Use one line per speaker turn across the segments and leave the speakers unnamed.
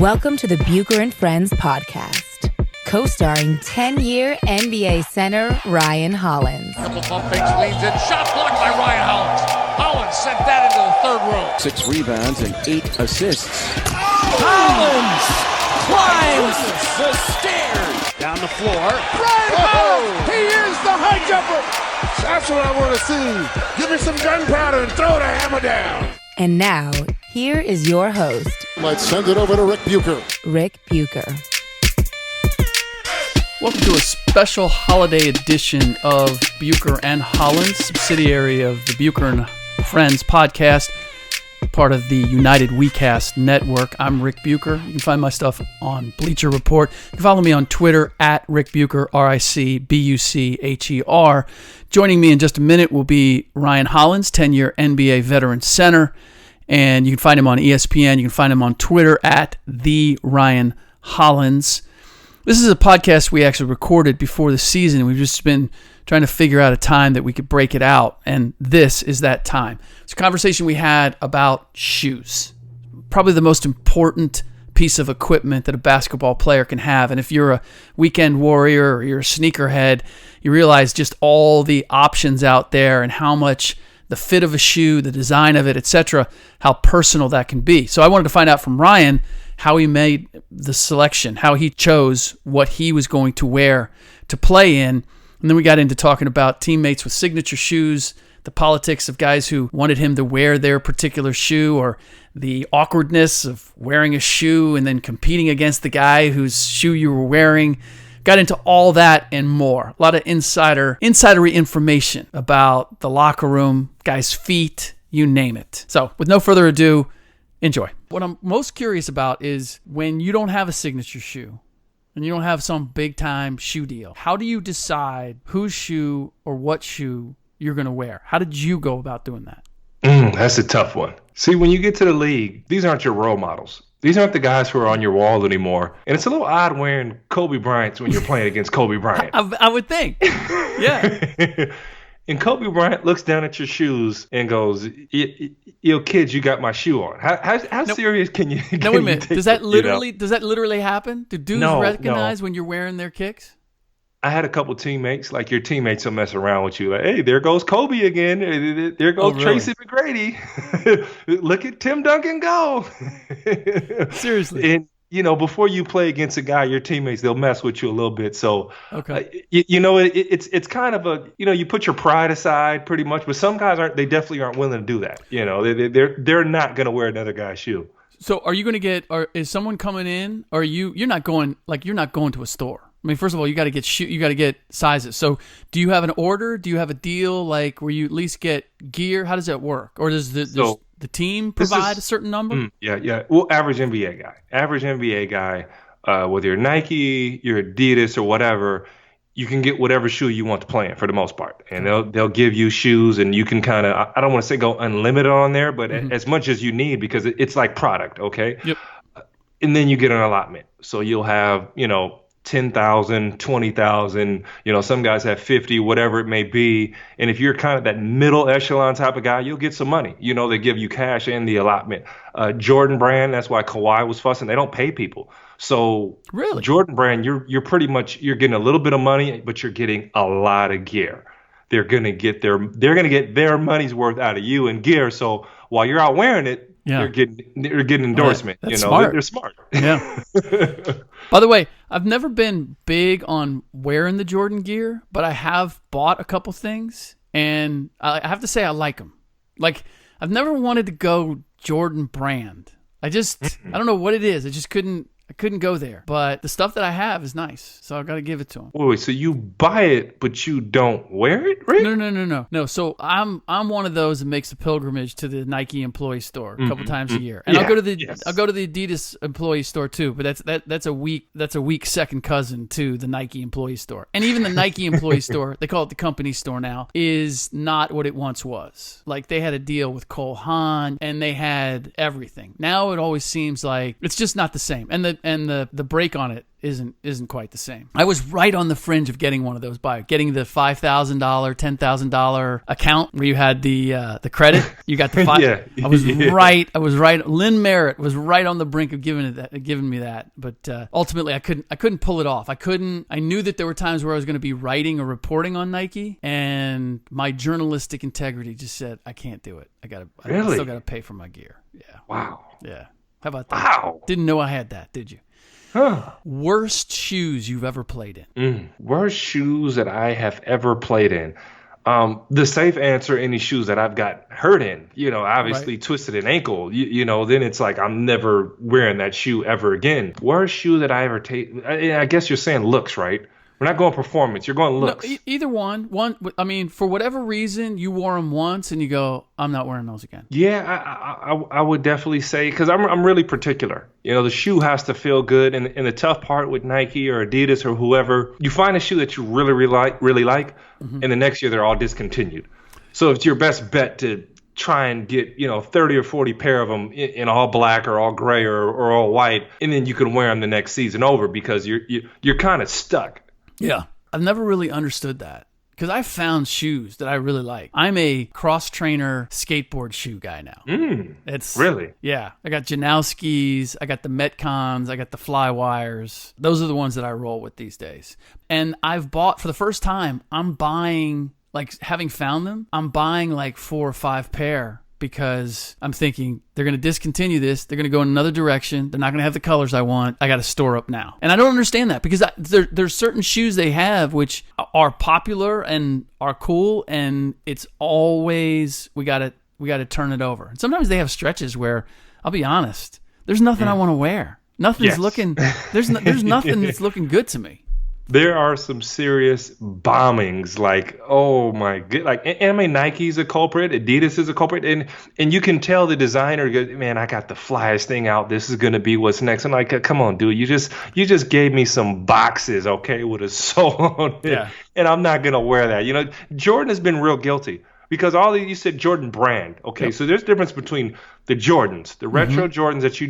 Welcome to the Bucher and Friends podcast, co-starring 10-year NBA center Ryan Hollins.
Couple pump fakes, leans in, shot blocked by Ryan Hollins. Hollins sent that into the third row.
6 rebounds and 8 assists.
Hollins climbs the stairs.
Down the floor. Ryan Hollins! He is the high jumper!
That's what I want to see. Give me some gunpowder and throw the hammer down.
And now, here is your host,
Let's send it over to Rick Bucher.
Rick Bucher.
Welcome to a special holiday edition of Bucher and Hollins, subsidiary of the Bucher and Friends podcast, part of the United WeCast network. I'm Rick Bucher. You can find my stuff on Bleacher Report. You can follow me on Twitter at Rick Bucher, RickBucher. Joining me in just a minute will be Ryan Hollins, 10-year NBA veteran center. And you can find him on ESPN. You can find him on Twitter at the Ryan Hollins. This is a podcast we actually recorded before the season. We've just been trying to figure out a time that we could break it out, and this is that time. It's a conversation we had about shoes, probably the most important piece of equipment that a basketball player can have. And if you're a weekend warrior or you're a sneakerhead, you realize just all the options out there and how much the fit of a shoe, the design of it, etc., how personal that can be. So I wanted to find out from Ryan how he made the selection, how he chose what he was going to wear to play in. And then we got into talking about teammates with signature shoes, the politics of guys who wanted him to wear their particular shoe, or the awkwardness of wearing a shoe and then competing against the guy whose shoe you were wearing. Got into all that and more. A lot of insidery information about the locker room, guys' feet, you name it. So with no further ado, enjoy. What I'm most curious about is when you don't have a signature shoe and you don't have some big-time shoe deal, how do you decide whose shoe or what shoe you're going to wear? How did you go about doing that?
That's a tough one. See, when you get to the league, these aren't your role models. These aren't the guys who are on your wall anymore. And it's a little odd wearing Kobe Bryant's when you're playing against Kobe Bryant.
I would think. Yeah.
And Kobe Bryant looks down at your shoes and goes, yo, kids, you got my shoe on. How serious can you
No, wait a minute. Does that literally happen? Do dudes recognize when you're wearing their kicks?
I had a couple teammates, like your teammates will mess around with you. Like, hey, there goes Kobe again. There goes Tracy McGrady. Look at Tim Duncan go.
Seriously.
And, before you play against a guy, your teammates, they'll mess with you a little bit. So,
okay.
It's kind of a, you put your pride aside pretty much. But some guys definitely aren't willing to do that. They're not going to wear another guy's shoe.
So are you going to is someone coming in, or you're not going to a store? I mean, first of all, you got to get sizes. So do you have an order? Do you have a deal like where you at least get gear? How does that work? Or does the team provide a certain number?
Yeah. Well, average NBA guy, whether you're Nike, you're Adidas or whatever, you can get whatever shoe you want to play in for the most part. And they'll give you shoes, and you can kind of, I don't want to say go unlimited on there, but as much as you need, because it's like product, okay?
Yep.
And then you get an allotment. So you'll have, 10,000, 20,000, some guys have 50, whatever it may be. And if you're kind of that middle echelon type of guy, you'll get some money. They give you cash and the allotment. Jordan Brand, that's why Kawhi was fussing. They don't pay people. So
really,
Jordan Brand, you're pretty much, you're getting a little bit of money, but you're getting a lot of gear. They're going to get their money's worth out of you in gear. So while you're out wearing it, they're getting endorsement.
That's smart.
They're smart.
Yeah. By the way, I've never been big on wearing the Jordan gear, but I have bought a couple things, and I have to say I like them. Like, I've never wanted to go Jordan Brand. I don't know what it is. I couldn't go there. But the stuff that I have is nice, so I've got to give it to them.
Wait, so you buy it, but you don't wear it, Rick?
No. So I'm one of those that makes the pilgrimage to the Nike employee store a couple times a year, and I'll go to the Adidas employee store too. But that's a weak second cousin to the Nike employee store. And even the Nike employee store, they call it the company store now, is not what it once was. Like, they had a deal with Cole Haan, and they had everything. Now it always seems like it's just not the same. And and the break on it isn't quite the same. I was right on the fringe of getting one of those getting the $5,000, $10,000 account where you had the credit. You got the five.
Yeah.
I was right. I was right. Lynn Merritt was right on the brink of giving me that. But ultimately, I couldn't pull it off. I knew that there were times where I was going to be writing or reporting on Nike, and my journalistic integrity just said I can't do it. I still got to pay for my gear. Yeah.
Wow.
Yeah. How about that?
Wow.
Didn't know I had that, did you?
Huh.
Worst shoes you've ever played in?
Worst shoes that I have ever played in. The safe answer, any shoes that I've got hurt in, obviously twisted an ankle, then it's like I'm never wearing that shoe ever again. Worst shoe that I ever take. I guess you're saying looks, right? We're not going performance. You're going looks.
No, either one. I mean, for whatever reason, you wore them once and you go, I'm not wearing those again.
Yeah, I would definitely say, because I'm really particular. The shoe has to feel good. And the tough part with Nike or Adidas or whoever, you find a shoe that you really like, and the next year they're all discontinued. So it's your best bet to try and get 30 or 40 pair of them in all black or all gray or all white, and then you can wear them the next season over because you're kind of stuck.
Yeah. I've never really understood that because I found shoes that I really like. I'm a cross-trainer skateboard shoe guy now. It's
really?
Yeah. I got Janowski's, I got the Metcons, I got the Flywires. Those are the ones that I roll with these days. And I've bought, for the first time, I'm buying, having found them, I'm buying 4 or 5 pair because I'm thinking they're going to discontinue this. They're going to go in another direction. They're not going to have the colors I want. I got to store up now. And I don't understand that because there's certain shoes they have which are popular and are cool, and it's always we got to turn it over. And sometimes they have stretches where, I'll be honest, there's nothing I want to wear. Nothing's looking. There's nothing that's looking good to me.
There are some serious bombings, oh my god, I mean, Nike's a culprit, Adidas is a culprit, and you can tell the designer goes, man, I got the flyest thing out. This is gonna be what's next. I'm like, come on, dude, you just gave me some boxes, okay, with a sole on it, and I'm not gonna wear that. Jordan has been real guilty. Because you said Jordan brand, okay, so there's a difference between the Jordans, the retro Jordans that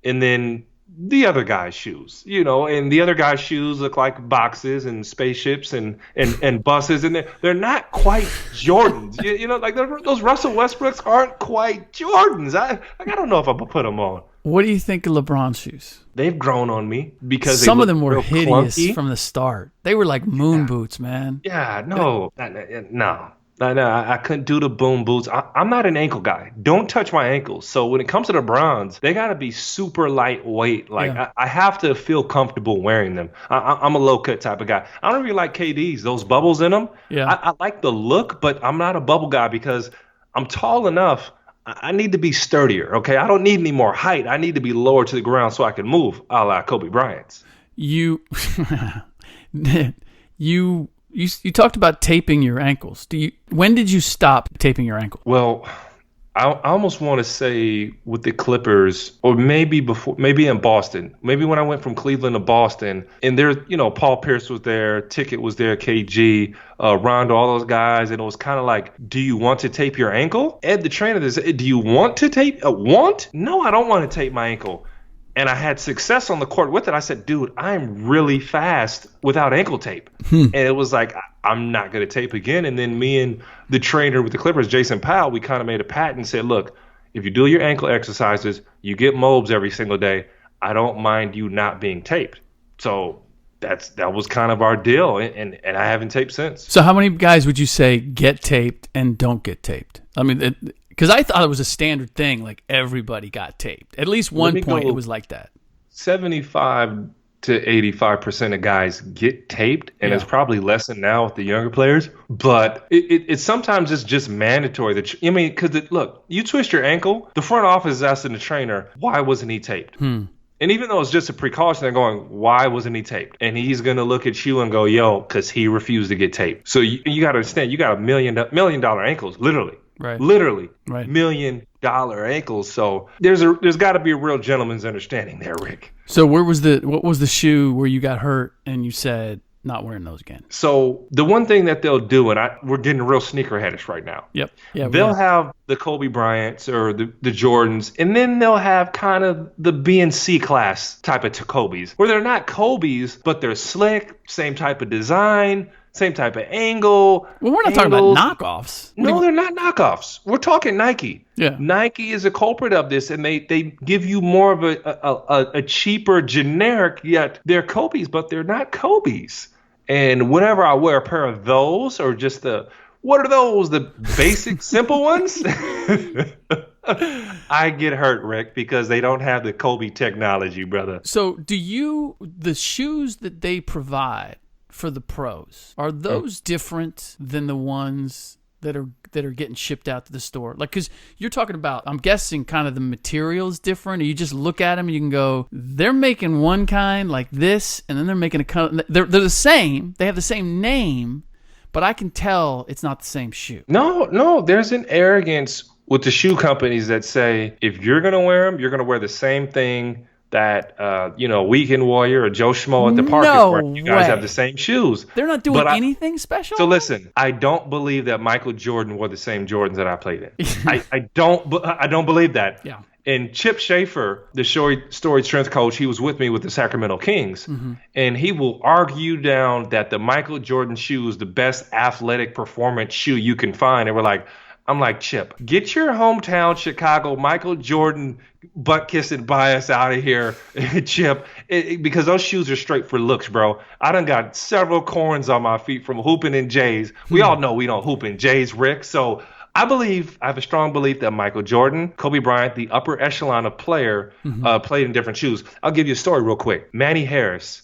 and then the other guy's shoes, and the other guy's shoes look like boxes and spaceships and buses, and they're not quite Jordans. Those Russell Westbrooks aren't quite Jordans. I don't know if I'm gonna put them on.
What do you think of LeBron's shoes?
They've grown on me because
some of them were hideous
clunky
from the start. They were like moon boots, man.
Yeah, no. I couldn't do the boom boots. I'm not an ankle guy. Don't touch my ankles. So when it comes to the Browns, they got to be super lightweight. I have to feel comfortable wearing them. I'm a low cut type of guy. I don't really like KDs, those bubbles in them.
Yeah.
I like the look, but I'm not a bubble guy because I'm tall enough. I need to be sturdier, okay? I don't need any more height. I need to be lower to the ground so I can move, a la Kobe Bryant's.
You talked about taping your ankles. When did you stop taping your ankles?
Well, I almost want to say with the Clippers, or maybe in Boston. Maybe when I went from Cleveland to Boston, and there, Paul Pierce was there, Ticket was there, KG, Rondo, all those guys, and it was kind of like, do you want to tape your ankle? Ed, the trainer, said, do you want to tape? Want? No, I don't want to tape my ankle. And I had success on the court with it. I said, dude, I'm really fast without ankle tape. And it was like, I'm not going to tape again. And then me and the trainer with the Clippers, Jason Powell, we kind of made a pact and said, look, if you do your ankle exercises, you get mobs every single day, I don't mind you not being taped. So that was kind of our deal. And I haven't taped since.
So how many guys would you say get taped and don't get taped? I mean, because I thought it was a standard thing, like everybody got taped. At least one point it was like that.
75 to 85% of guys get taped, and it's probably less than now with the younger players. But it sometimes it's just mandatory because look, you twist your ankle, the front office is asking the trainer, why wasn't he taped? And even though it's just a precaution, they're going, why wasn't he taped? And he's going to look at you and go, yo, because he refused to get taped. So you got to understand, you got $1 million ankles, literally.
Right.
Literally,
right.
$1 million ankles. So there's got to be a real gentleman's understanding there, Rick.
So what was the shoe where you got hurt and you said, not wearing those again.
So the one thing that they'll do, and we're getting real sneakerheadish right now.
Yep. Yeah.
They'll have the Kobe Bryants or the Jordans, and then they'll have kind of the B and C class type of Kobe's, where they're not Kobe's, but they're slick, same type of design, same type of angle.
Well, we're not talking about knockoffs.
No, they're not knockoffs. We're talking Nike.
Yeah.
Nike is a culprit of this, and they give you more of a cheaper generic, yet they're Kobe's, but they're not Kobe's. And whenever I wear a pair of those, or just what are those? The basic, simple ones? I get hurt, Rick, because they don't have the Kobe technology, brother.
So the shoes that they provide for the pros, are those different than the ones that are getting shipped out to the store? Like, because you're talking about, I'm guessing kind of the material is different, or you just look at them and you can go, they're making one kind like this, and then they're making a kind, they're the same, they have the same name, but I can tell it's not the same shoe.
No, there's an arrogance with the shoe companies that say, if you're going to wear them, you're going to wear the same thing that Weekend Warrior or Joe Schmo at the park is wearing. You guys have the same shoes.
They're not doing anything special.
So listen, I don't believe that Michael Jordan wore the same Jordans that I played in. I don't believe that.
Yeah.
And Chip Schaefer, the storied strength coach, he was with me with the Sacramento Kings, and he will argue down that the Michael Jordan shoe is the best athletic performance shoe you can find. And I'm like, Chip, get your hometown Chicago Michael Jordan butt-kissing bias out of here, Chip, because those shoes are straight for looks, bro. I done got several corns on my feet from hooping in J's. We all know we don't hoop in J's, Rick. So I have a strong belief that Michael Jordan, Kobe Bryant, the upper echelon of player, played in different shoes. I'll give you a story real quick. Manny Harris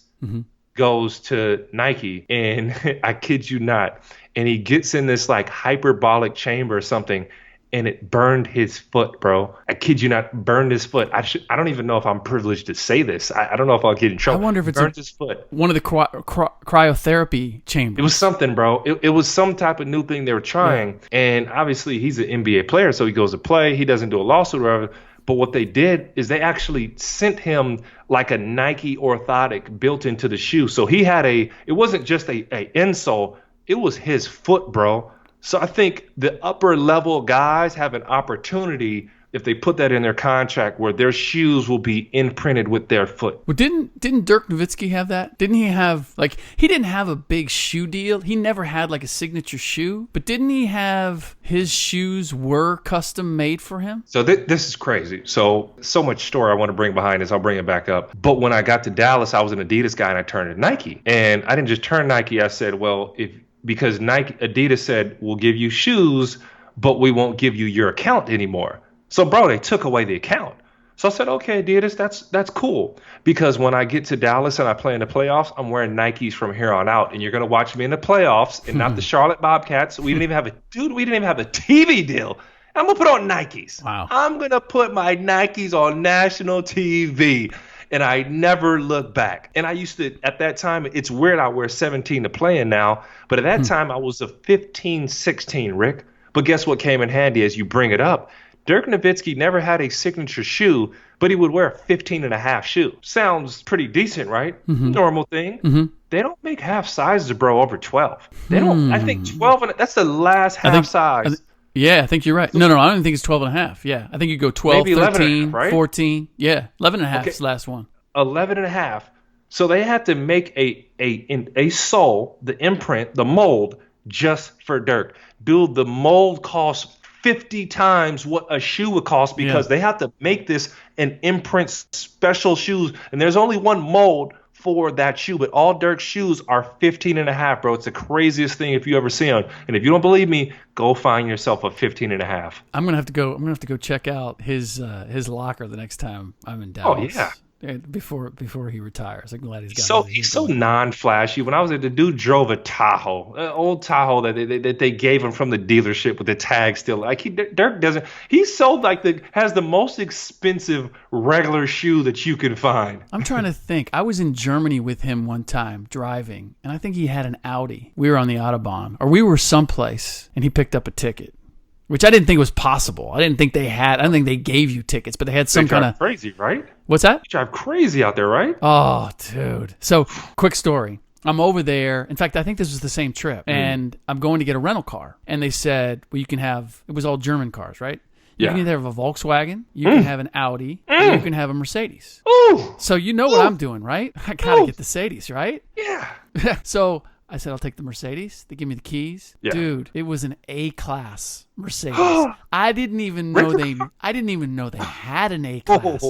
goes to Nike, and I kid you not, and he gets in this like hyperbolic chamber or something, and it burned his foot, bro. I kid you not, burned his foot. I don't even know if I'm privileged to say this. I don't know if I'll get in trouble.
I wonder if it's
burned his foot.
One of the cryotherapy chambers.
It was something, bro. It was some type of new thing they were trying. Yeah. And obviously he's an NBA player, so he goes to play. He doesn't do a lawsuit or whatever. But what they did is they actually sent him like a Nike orthotic built into the shoe. So he had it wasn't just a insole. It was his foot, bro. So I think the upper level guys have an opportunity if they put that in their contract where their shoes will be imprinted with their foot.
Well, didn't Dirk Nowitzki have that? Didn't he have, he didn't have a big shoe deal. He never had like a signature shoe, but didn't he have his shoes were custom made for him?
So this is crazy. So much story I want to bring behind this. I'll bring it back up. But when I got to Dallas, I was an Adidas guy and I turned to Nike. And I didn't just turn Nike. I said, well, because Adidas said, we'll give you shoes, but we won't give you your account anymore. So, bro, they took away the account. So I said, okay, Adidas, that's cool. Because when I get to Dallas and I play in the playoffs, I'm wearing Nikes from here on out. And you're going to watch me in the playoffs and not the Charlotte Bobcats. We didn't even have a TV deal. I'm going to put on Nikes.
Wow.
I'm going to put my Nikes on national TV. And I never look back. And I used to, at that time, it's weird I wear 17 to play in now. But at that time, I was a 15, 16, Rick. But guess what came in handy as you bring it up? Dirk Nowitzki never had a signature shoe, but he would wear a 15.5 shoe. Sounds pretty decent, right? Normal thing. They don't make half sizes, bro, over 12. They don't. I think 12, that's the last half size.
I think you're right. No, I don't think it's 12.5. Yeah, I think you go 12,
maybe
13,
right? 14.
Yeah, 11.5 is the last one.
11.5. So they had to make a sole, the imprint, the mold, just for Dirk. Dude, the mold costs 50 times what a shoe would cost because they have to make this an imprint special shoes. And there's only one mold for that shoe, but all Dirk's shoes are 15.5, bro. It's the craziest thing if you ever see them. And if you don't believe me, go find yourself a 15.5.
I'm gonna have to go check out his locker the next time I'm in Dallas.
Oh yeah.
Before he retires. I'm glad he's got
he's so non-flashy. When I was there, the dude drove a Tahoe, an old Tahoe that they gave him from the dealership with the tag still. Like Dirk doesn't. He's so has the most expensive regular shoe that you can find.
I'm trying to think. I was in Germany with him one time driving, and I think he had an Audi. We were on the Autobahn, or we were someplace, and he picked up a ticket, which I didn't think was possible. I don't think they gave you tickets, but they had some kind of
crazy, right?
What's that?
You drive crazy out there, right?
Oh, dude. So, quick story. I'm over there. In fact, I think this was the same trip. And I'm going to get a rental car. And they said, well, you can have, it was all German cars, right? You can either have a Volkswagen, you can have an Audi, or you can have a Mercedes.
Ooh.
So you know what I'm doing, right? I got to get the Mercedes, right?
Yeah.
So I said, I'll take the Mercedes. They give me the keys.
Yeah.
Dude, it was an A-class Mercedes. I didn't even know they had an A-class.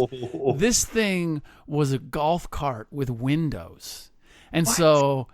This thing was a golf cart with windows. And so,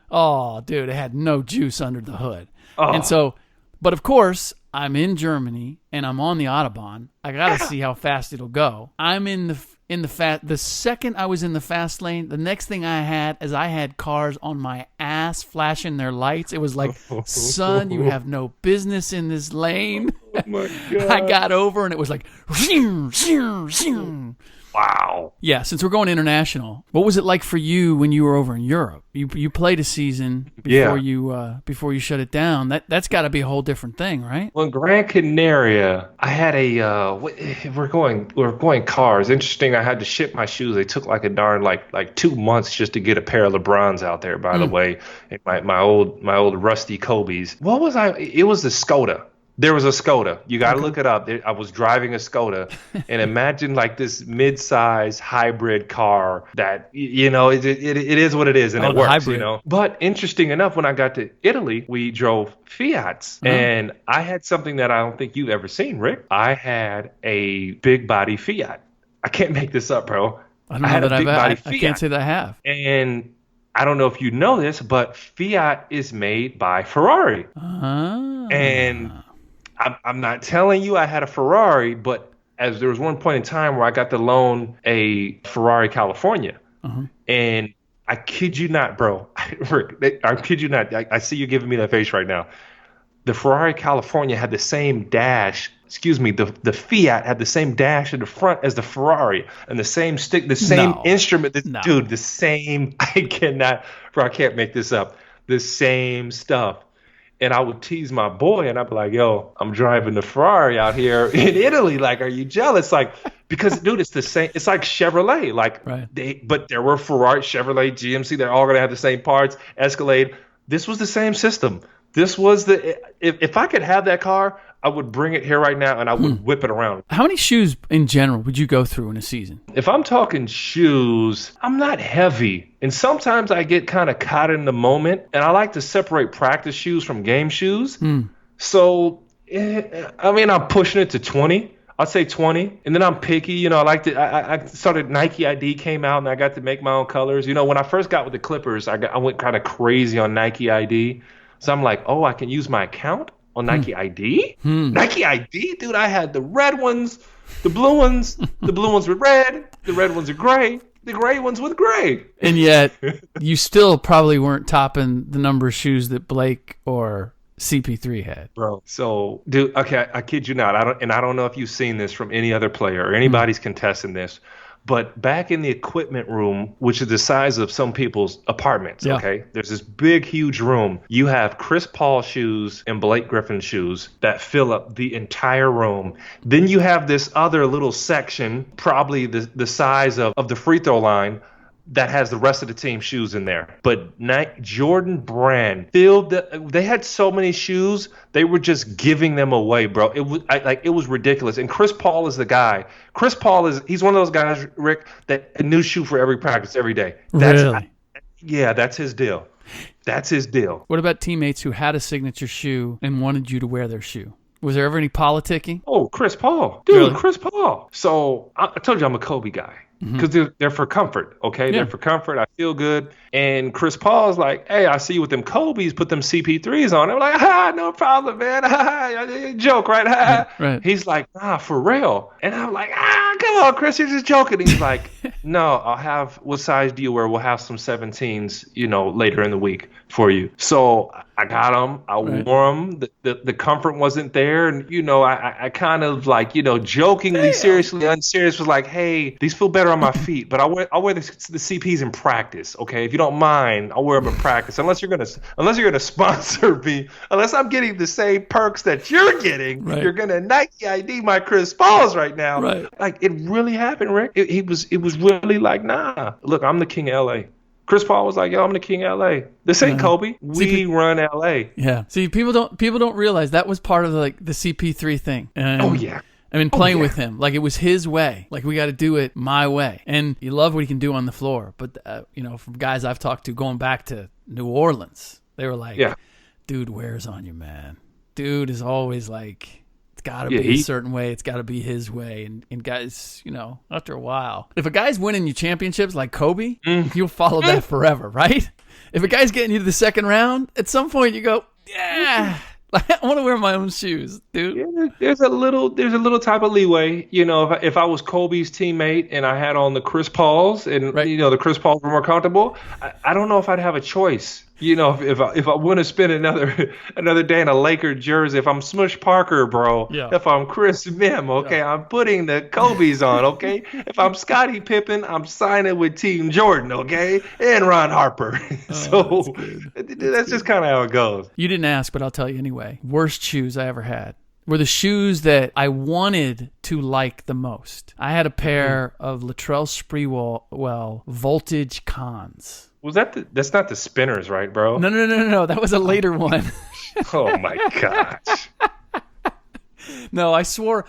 dude, it had no juice under the hood. And so, but of course, I'm in Germany and I'm on the Autobahn. I got to see how fast it'll go. I'm in the second I was in the fast lane, the next thing I had cars on my ass flashing their lights. It was like, son, you have no business in this lane.
Oh my God.
I got over and it was like, zoom, zoom, zoom.
Wow.
Yeah, since we're going international, what was it like for you when you were over in Europe? You played a season before you shut it down. That's got to be a whole different thing, right?
Well, in Gran Canaria, I had we're going cars. Interesting, I had to ship my shoes. They took like a darn like 2 months just to get a pair of LeBrons out there, by the way. And my old rusty Kobe's. What was I? It was the Skoda. There was a Skoda. You got to look it up. I was driving a Skoda, and imagine like this mid-size hybrid car that, you know, it is what it is, and it works, hybrid. You know. But interesting enough, when I got to Italy, we drove Fiats, and I had something that I don't think you've ever seen, Rick. I had a big body Fiat. I can't make this up, bro.
I had a big body Fiat. I can't say that I have.
And I don't know if you know this, but Fiat is made by Ferrari. And I'm not telling you I had a Ferrari, but as there was one point in time where I got to loan a Ferrari California. And I kid you not, bro. Rick, I kid you not. I see you giving me that face right now. The Ferrari California had the same dash. Excuse me, the Fiat had the same dash in the front as the Ferrari, and the same stick, the same instrument. Dude, the same. I can't make this up. The same stuff. And I would tease my boy, and I'd be like, yo, I'm driving the Ferrari out here in Italy. Like, are you jealous? Like, because, dude, it's the same. It's like Chevrolet. Like, but there were Ferrari, Chevrolet, GMC. They're all going to have the same parts, Escalade. This was the same system. This was if I could have that car, I would bring it here right now, and I would whip it around.
How many shoes in general would you go through in a season?
If I'm talking shoes, I'm not heavy. And sometimes I get kind of caught in the moment, and I like to separate practice shoes from game shoes. So, I mean, I'm pushing it to 20. I'd say 20. And then I'm picky. You know, I started Nike ID came out, and I got to make my own colors. You know, when I first got with the Clippers, I went kind of crazy on Nike ID. So I'm like, oh, I can use my account on Nike ID? Nike ID? Dude, I had the red ones, the blue ones. The blue ones were red. The red ones are gray. The gray ones with gray.
And yet, you still probably weren't topping the number of shoes that Blake or CP3 had.
Bro, so, dude, okay, I kid you not. I don't know if you've seen this from any other player or anybody's contesting this. But back in the equipment room, which is the size of some people's apartments, okay? There's this big, huge room. You have Chris Paul shoes and Blake Griffin shoes that fill up the entire room. Then you have this other little section, probably the size of the free throw line, that has the rest of the team's shoes in there. But Jordan Brand they had so many shoes, they were just giving them away, bro. It was ridiculous. And Chris Paul is the guy. Chris Paul he's one of those guys, Rick, that a new shoe for every practice, every day.
Really?
That's his deal. That's his deal.
What about teammates who had a signature shoe and wanted you to wear their shoe? Was there ever any politicking?
Oh, Chris Paul. Dude,
really?
Chris Paul. So I told you I'm a Kobe guy. Because they're for comfort, okay? They're for comfort. I feel good. And Chris Paul's like, hey, I see you with them Kobe's, put them CP3s on. I'm like, no problem, man. Joke, right?
Right.
He's like, for real. And I'm like, come on, Chris, you're just joking. He's like, no, what size do you wear? We'll have some 17s, later in the week for you. So I got them. I wore them. The comfort wasn't there. And, I kind of like, jokingly, seriously, unserious was like, hey, these feel better on my feet, but I'll wear the CPs in practice, okay? If you don't mind, I'll wear them in practice. Unless you're gonna sponsor me, unless I'm getting the same perks that you're getting, you're gonna Nike ID my Chris Pauls right now. Right. Like it really happened, Rick. It was really like, nah. Look, I'm the king of LA. Chris Paul was like, "Yo, I'm the king of LA. This ain't Kobe. We run LA."
Yeah. See, people don't realize that was part of the CP3 thing. And
Oh yeah.
I mean, playing with him, like it was his way. Like we got to do it my way. And you love what he can do on the floor. But from guys I've talked to going back to New Orleans, they were like, "Dude wears on you, man. Dude is always like, it's got to be a certain way. It's got to be his way." And guys, after a while, if a guy's winning you championships like Kobe, you'll follow that forever, right? If a guy's getting you to the second round, at some point you go, yeah. I want to wear my own shoes, dude.
Yeah, there's a little type of leeway. If I was Kobe's teammate and I had on the Chris Pauls and the Chris Pauls were more comfortable, I don't know if I'd have a choice. If I want to spend another day in a Laker jersey, if I'm Smush Parker, bro, if I'm Chris Mim, okay, I'm putting the Kobe's on, okay. If I'm Scottie Pippen, I'm signing with Team Jordan, okay, and Ron Harper. So that's just kind of how it goes.
You didn't ask, but I'll tell you anyway. Worst shoes I ever had were the shoes that I wanted to like the most. I had a pair of Latrell Sprewell Voltage Cons.
Was that's not the spinners, right, bro?
No. That was a later one.
Oh my gosh.
No, I swore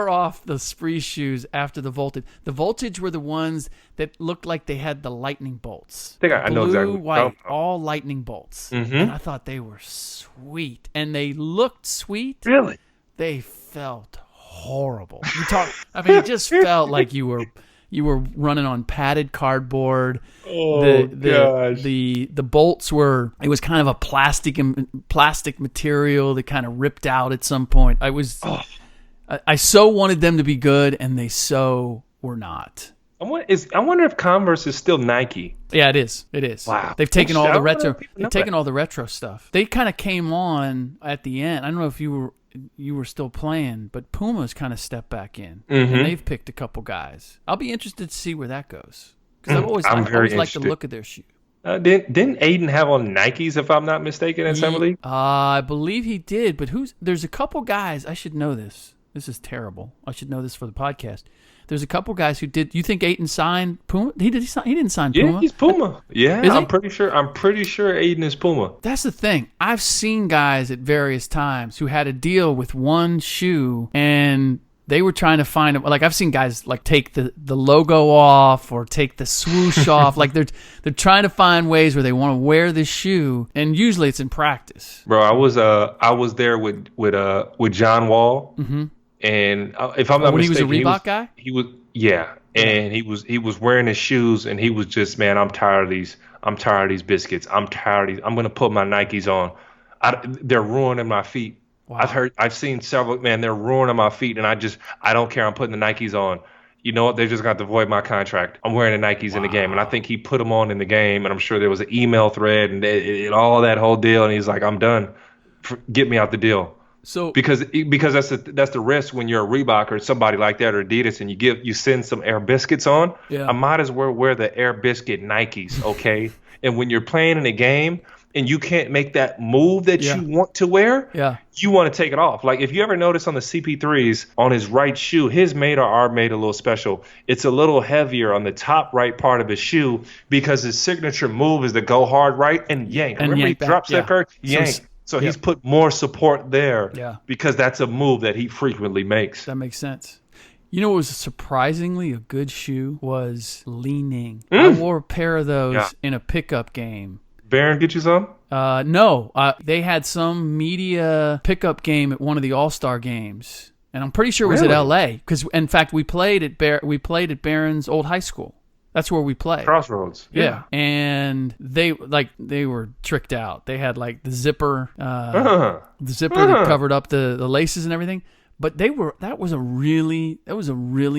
off the Spree shoes after the Voltage. The Voltage were the ones that looked like they had the lightning bolts.
I know exactly.
Blue, white, all lightning bolts. Mm-hmm. And I thought they were sweet. And they looked sweet.
Really?
They felt horrible. It just felt like you were running on padded cardboard.
Oh gosh.
The bolts were, it was kind of a plastic material that kind of ripped out at some point. I so wanted them to be good, and they so were not.
I wonder if Converse is still Nike.
Yeah, it is. It is.
Wow.
They've taken all the retro. They've taken all the retro stuff. They kind of came on at the end. I don't know if you were still playing, but Puma's kind of stepped back in, and they've picked a couple guys. I'll be interested to see where that goes, because I've always liked the look of their shoe.
Didn't Aiden have on Nikes, if I'm not mistaken, in Summer League?
I believe he did, but there's a couple guys. I should know this. This is terrible. I should know this for the podcast. There's a couple guys who did. You think Aiden signed Puma? He didn't sign Puma.
Yeah, he's Puma. Yeah, I'm pretty sure Aiden is Puma.
That's the thing. I've seen guys at various times who had a deal with one shoe, and they were trying to find it. Like I've seen guys like take the logo off or take the swoosh off. Like they're trying to find ways where they want to wear this shoe, and usually it's in practice.
Bro, I was there with John Wall. Mm-hmm. And if I'm not mistaken,
he was a Reebok guy?
He was, yeah. And he was wearing his shoes, and he was just, man, I'm tired of these biscuits. I'm tired of these. I'm gonna put my Nikes on. They're ruining my feet. Wow. I've seen several, man, they're ruining my feet, and I don't care. I'm putting the Nikes on. You know what? They're just going to void my contract. I'm wearing the Nikes in the game. And I think he put them on in the game, and I'm sure there was an email thread and all that whole deal. And he's like, I'm done. Get me out the deal. So because that's the risk when you're a Reebok or somebody like that or Adidas, and you send some Air Biscuits on. Yeah. I might as well wear the Air Biscuit Nikes, okay? And when you're playing in a game and you can't make that move that you want to wear, you want to take it off. Like if you ever notice on the CP3s on his right shoe, his made are made a little special. It's a little heavier on the top right part of his shoe because his signature move is to go hard right and yank. Remember he drops that curve, yank. So he's put more support there because that's a move that he frequently makes.
That makes sense. You know what was surprisingly a good shoe was Leaning. I wore a pair of those in a pickup game.
Barron get you some?
No. They had some media pickup game at one of the All-Star games. And I'm pretty sure it was at L.A. Because, in fact, we played at Barron's old high school. That's where we played.
Crossroads.
Yeah. And they were tricked out. They had like the zipper that covered up the laces and everything. But that was a really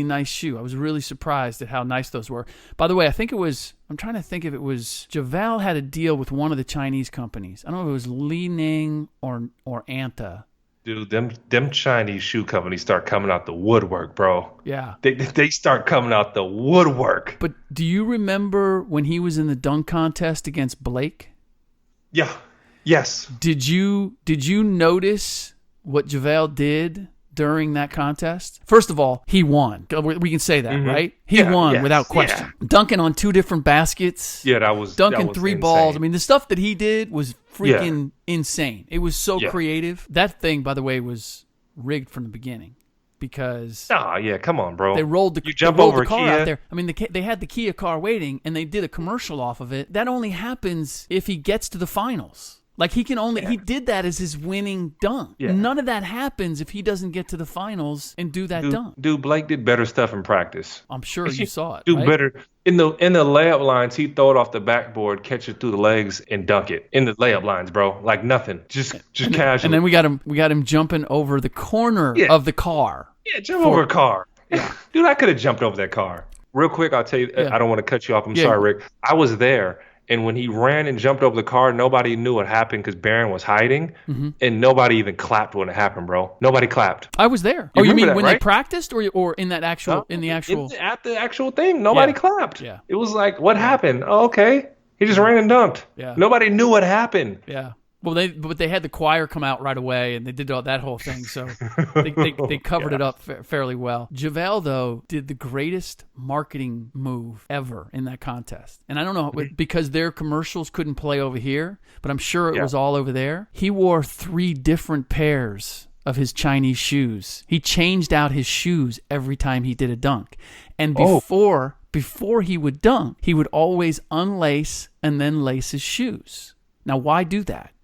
nice shoe. I was really surprised at how nice those were. By the way, I'm trying to think if it was JaVale had a deal with one of the Chinese companies. I don't know if it was Li Ning or Anta.
Dude, them Chinese shoe companies start coming out the woodwork, bro.
Yeah.
They start coming out the woodwork.
But do you remember when he was in the dunk contest against Blake?
Yeah. Yes.
Did you notice what JaVale did during that contest. First of all, he won. We can say that, right? He won without question. Yeah. Dunking on 2 different baskets.
Yeah, that was
dunking
that was
3
insane.
balls. I mean, the stuff that he did was freaking insane. It was so creative. That thing, by the way, was rigged from the beginning. Because
come on, bro.
They rolled the car out there. I mean, they had the Kia car waiting, and they did a commercial off of it. That only happens if he gets to the finals. Like he did that as his winning dunk. Yeah. None of that happens if he doesn't get to the finals and do that dunk.
Dude, Blake did better stuff in practice.
I'm sure you saw it.
Do better in the layup lines. He'd throw it off the backboard, catch it through the legs, and dunk it in the layup lines, bro. Like nothing, just casually.
And then we got him jumping over the corner of the car.
Yeah, jump over a car. Yeah, dude, I could have jumped over that car. Real quick, I'll tell you. I don't want to cut you off. I'm sorry, Rick. I was there. And when he ran and jumped over the car, nobody knew what happened because Barron was hiding, and nobody even clapped when it happened, bro. Nobody clapped.
I was there. You mean when they practiced, or in that actual at
the actual thing? Nobody clapped.
Yeah.
It was like, what happened? Oh, okay, he just ran and dunked.
Yeah.
Nobody knew what happened.
Yeah. Well, they had the choir come out right away, and they did that whole thing, so they covered it up fairly well. JaVale, though, did the greatest marketing move ever in that contest. And I don't know, because their commercials couldn't play over here, but I'm sure it was all over there. He wore 3 different pairs of his Chinese shoes. He changed out his shoes every time he did a dunk. And before he would dunk, he would always unlace and then lace his shoes. Now, why do that?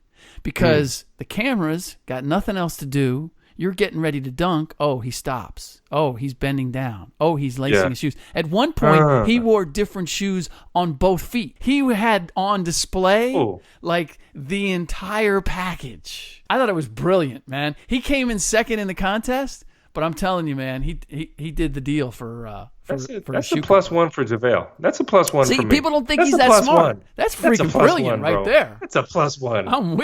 Because the cameras got nothing else to do. You're getting ready to dunk. Oh, he stops. Oh, he's bending down. Oh, he's lacing his shoes. At one point, he wore different shoes on both feet. He had on display like the entire package. I thought it was brilliant, man. He came in second in the contest, but I'm telling you, man, he did the deal for
that's a +1 for JaVale. That's a +1 for me.
See, people don't think he's that smart. That's freaking brilliant right there.
That's a +1.
I'm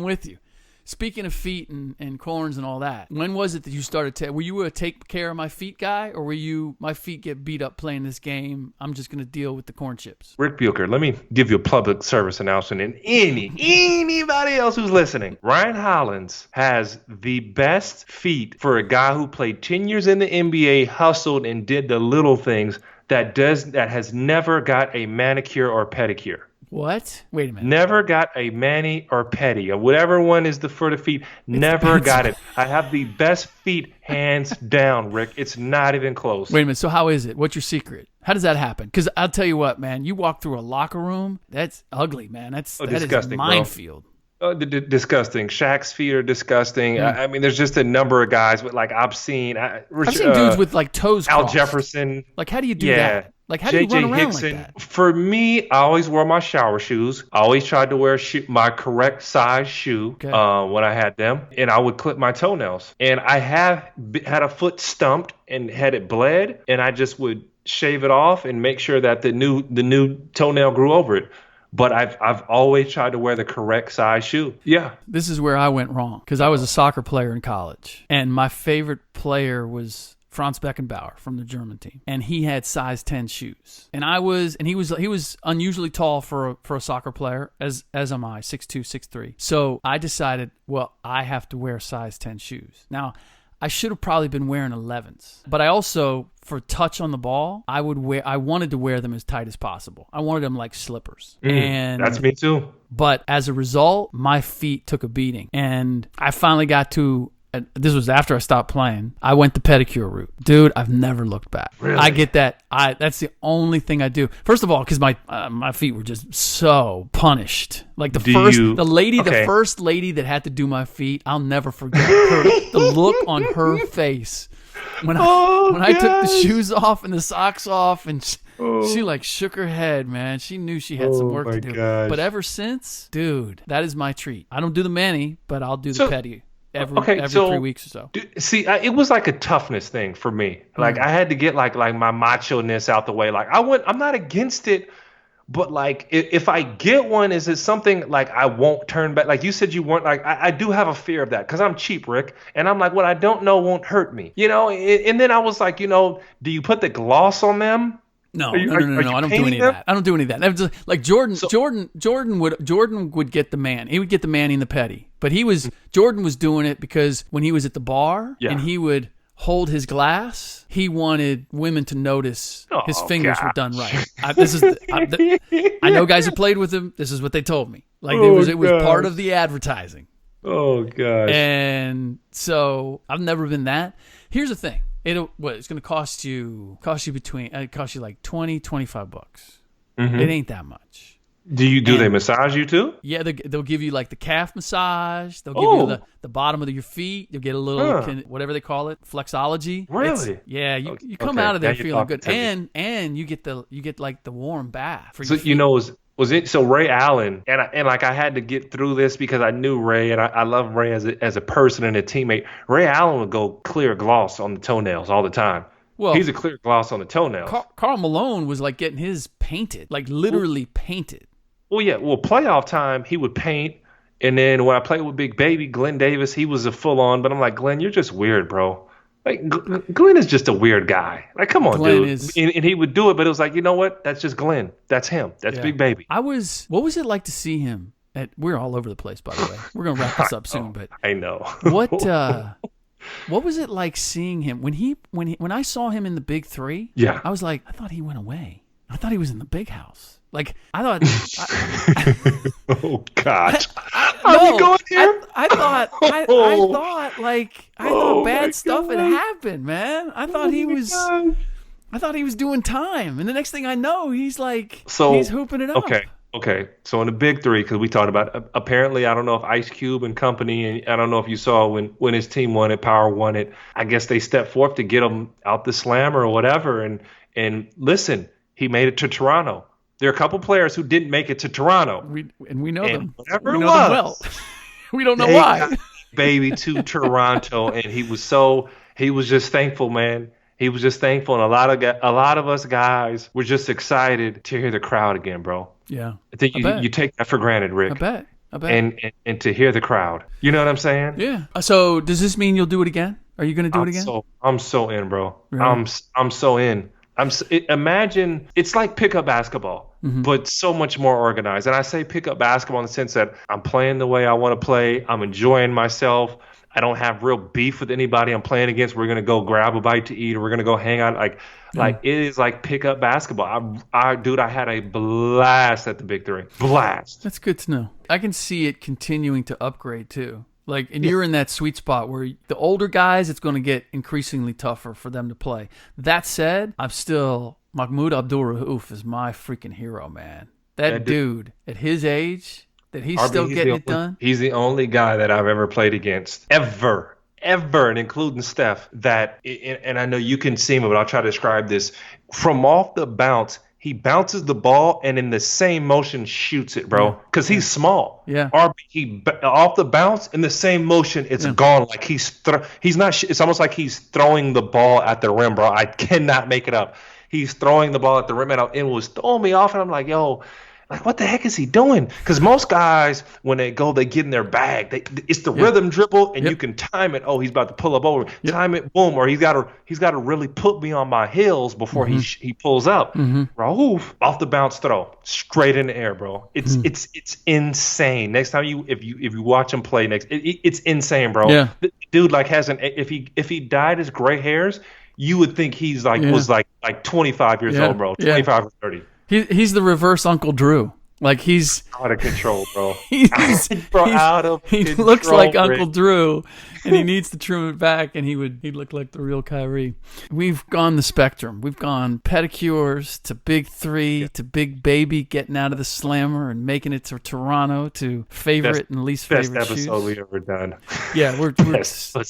with you. Speaking of feet and corns and all that, when was it that you started were you a take care of my feet guy, or were you, my feet get beat up playing this game, I'm just going to deal with the corn chips?
Rick Bucher, let me give you a public service announcement, and anybody else who's listening. Ryan Hollins has the best feet for a guy who played 10 years in the NBA, hustled, and did the little things that has never got a manicure or pedicure.
What? Wait a minute.
Never got a mani or pedi, or whatever one is for the feet. Never got it. I have the best feet, hands down, Rick. It's not even close.
Wait a minute. So how is it? What's your secret? How does that happen? Because I'll tell you what, man. You walk through a locker room, that's ugly, man. That is a minefield.
Disgusting. Shaq's feet are disgusting. I mean, there's just a number of guys with like I've seen
dudes with like toes
Al
crossed.
Jefferson.
Like, how do you do that? Like, how do you run around
Hickson.
like that?
For me, I always wore my shower shoes. I always tried to wear my correct size shoe when I had them, and I would clip my toenails. And I have had a foot stumped and had it bled, and I just would shave it off and make sure that the new toenail grew over it. But I've always tried to wear the correct size shoe. Yeah.
This is where I went wrong, because I was a soccer player in college, and my favorite player was Franz Beckenbauer from the German team, and he had size 10 shoes. And he was unusually tall for a soccer player, as am I, 6'2", 6'3". So I decided, well, I have to wear size 10 shoes. Now, I should have probably been wearing 11s, but I also, for touch on the ball, I wanted to wear them as tight as possible. I wanted them like slippers. And
that's me too.
But as a result, my feet took a beating, and I finally got to. This was after I stopped playing. I went the pedicure route. Dude, I've never looked back.
Really?
I get that. That's the only thing I do. First of all, because my feet were just so punished. Like the first lady that had to do my feet, I'll never forget the look on her face when I took the shoes off and the socks off, and she like shook her head, man. She knew she had some work to do. Gosh. But ever since, dude, that is my treat. I don't do the mani, but I'll do the pedi. Every 3 weeks or so.
See, it was like a toughness thing for me. Like I had to get like my macho-ness out the way. Like I'm not against it, but like if I get one, is it something like I won't turn back? Like you said, you weren't like I do have a fear of that because I'm cheap, Rick, and I'm like, what I don't know won't hurt me, you know. And then I was like, you know, do you put the gloss on them?
No.
Are you
I don't do any of that. I don't do any of that. That was just, like Jordan would get the man. He would get the Manny and the Petty. But Jordan was doing it because when he was at the bar and he would hold his glass, he wanted women to notice his fingers were done right. I know guys who played with him. This is what they told me. Like it was part of the advertising.
Oh gosh.
And so I've never been that. Here's the thing. It's going to cost you like $20, $25. It ain't that much.
They massage you too?
Yeah, they'll give you like the calf massage. They'll give you the bottom of your feet. You'll get a little whatever they call it, flexology.
Really?
You come out of there feeling good, and you get like the warm bath. For your feet.
Was it so Ray Allen and like I had to get through this because I knew Ray and I love Ray as a person and a teammate. Ray Allen would go clear gloss on the toenails all the time. Well, he's a clear gloss on the toenails.
Karl Malone was like getting his painted, like literally painted.
Well, yeah. Well, playoff time he would paint, and then when I played with Big Baby Glenn Davis, he was a full on. But I'm like, Glenn, you're just weird, bro. Like Glenn is just a weird guy. Like, come on,
Glenn
dude. And he would do it, but it was like, you know what? That's just Glenn. That's him. That's Big Baby.
What was it like to see him? We're all over the place, by the way. We're gonna wrap this up soon, but
I know.
What was it like seeing him when I saw him in the Big Three?
Yeah,
I was like, I thought he went away. I thought he was in the big house. Like I thought.
Oh gosh, are we going here?
I thought bad stuff had happened, man. I thought he was. I thought he was doing time, and the next thing I know, he's hooping it up.
Okay. So in the Big Three, because we talked about apparently, I don't know if Ice Cube and company, and I don't know if you saw when his team won it, Power won it. I guess they stepped forth to get him out the slammer or whatever. And listen, he made it to Toronto. There are a couple players who didn't make it to Toronto.
We know them.
Whatever
we
it
know
was.
them well. We don't know why.
Baby to Toronto, and he was just thankful, man. He was just thankful, and a lot of us guys were just excited to hear the crowd again, bro.
Yeah,
I think you take that for granted, Rick.
I bet.
And to hear the crowd, you know what I'm saying?
Yeah. So does this mean you'll do it again? Are you going to do it again?
I'm so in, bro.
Really?
I'm so in. Imagine it's like pickup basketball, but so much more organized. And I say pickup basketball in the sense that I'm playing the way I want to play. I'm enjoying myself. I don't have real beef with anybody I'm playing against. We're gonna go grab a bite to eat, or we're gonna go hang out. Like it is like pickup basketball. I had a blast at the Big Three. Blast.
That's good to know. I can see it continuing to upgrade too. And you're in that sweet spot where the older guys, it's going to get increasingly tougher for them to play. That said, I'm still Mahmoud Abdul-Rauf is my freaking hero, man. That dude at his age, that he's still getting it done.
He's the only guy that I've ever played against ever, and including Steph. And I know you can see him, but I'll try to describe this. From off the bounce, he bounces the ball and in the same motion shoots it, bro. Because he's small.
Yeah.
He off the bounce in the same motion, it's gone. Like he's not. It's almost like he's throwing the ball at the rim, bro. I cannot make it up. He's throwing the ball at the rim, and it was throwing me off. And I'm like, yo. Like, what the heck is he doing? Because most guys, when they go, they get in their bag. It's the rhythm dribble, and you can time it. Oh, he's about to pull up over. Time it, boom. Or he's got to really put me on my heels before he pulls up. Rauf, off the bounce throw, straight in the air, bro. It's insane. Next time if you watch him play it's insane, bro.
Yeah.
The dude if he dyed his gray hairs, you would think he's was 25 years old, bro. 25 or 30.
He's the reverse Uncle Drew. Like he's
out of control, bro.
He looks like Uncle Drew, and he needs to trim it back, and he'd look like the real Kyrie. We've gone the spectrum. We've gone pedicures to Big Three to Big Baby getting out of the slammer and making it to Toronto to favorite and least favorite
best episode
shoes.
we've ever done.
Yeah, we're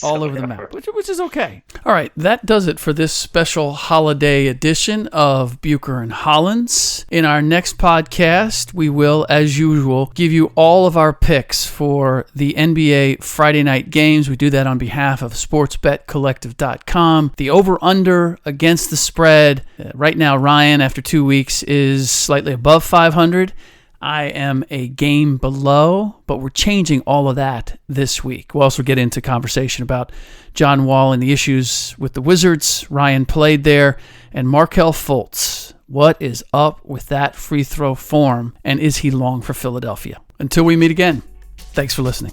all over the map, which is okay. All right, that does it for this special holiday edition of Bucher and Hollins. In our next podcast, we will, as usual, give you all of our picks for the NBA Friday night games. We do that on behalf of sportsbetcollective.com. The over-under against the spread. Right now, Ryan, after 2 weeks, is slightly above 500. I am a game below, but we're changing all of that this week. We'll also get into conversation about John Wall and the issues with the Wizards. Ryan played there, and Markelle Fultz What is up with that free throw form, and is he long for Philadelphia? Until we meet again, thanks for listening.